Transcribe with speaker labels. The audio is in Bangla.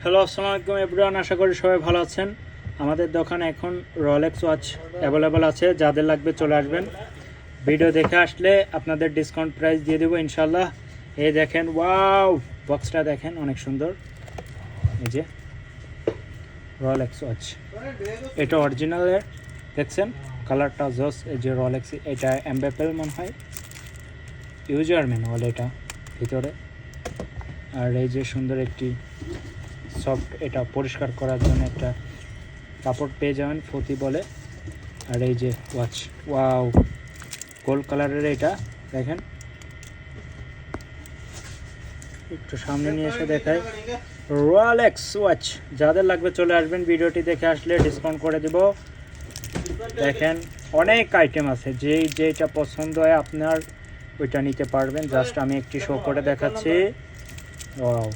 Speaker 1: হ্যালো, আসসালামু আলাইকুম এভরিওয়ান। আশা করি সবাই ভালো আছেন। আমাদের দোকানে এখন রলেক্স ওয়াচ অ্যাভেলেবল আছে, যাদের লাগবে চলে আসবেন। ভিডিও দেখে আসলে আপনাদের ডিসকাউন্ট প্রাইস দিয়ে দেবো ইনশাল্লাহ। এই দেখেন, ওয়াও, বক্সটা দেখেন, অনেক সুন্দর। এই যে রলেক্স ওয়াচ, এটা অরিজিনালের, দেখছেন কালারটা জস। এই যে রলেক্স, এটা এমবেপেল মনে হয়, ইউজার ম্যানুয়াল এটা ভিতরে। আর এই যে সুন্দর একটি সফট, এটা পরিষ্কার করার জন্য একটা কাপড় পেয়ে যাবেন, ফতি বলে। আর এই যে ওয়াচ, ওয়াও, গোল্ড কালারের, এটা দেখেন, একটু সামনে নিয়ে এসে দেখায়। রলেক্স ওয়াচ যাদের লাগবে চলে আসবেন, ভিডিওটি দেখে আসলে ডিসকাউন্ট করে দেব। দেখেন অনেক আইটেম আছে, যেটা পছন্দ হয় আপনার ওইটা নিতে পারবেন। জাস্ট আমি একটি শো করে দেখাচ্ছি। ওয়াও,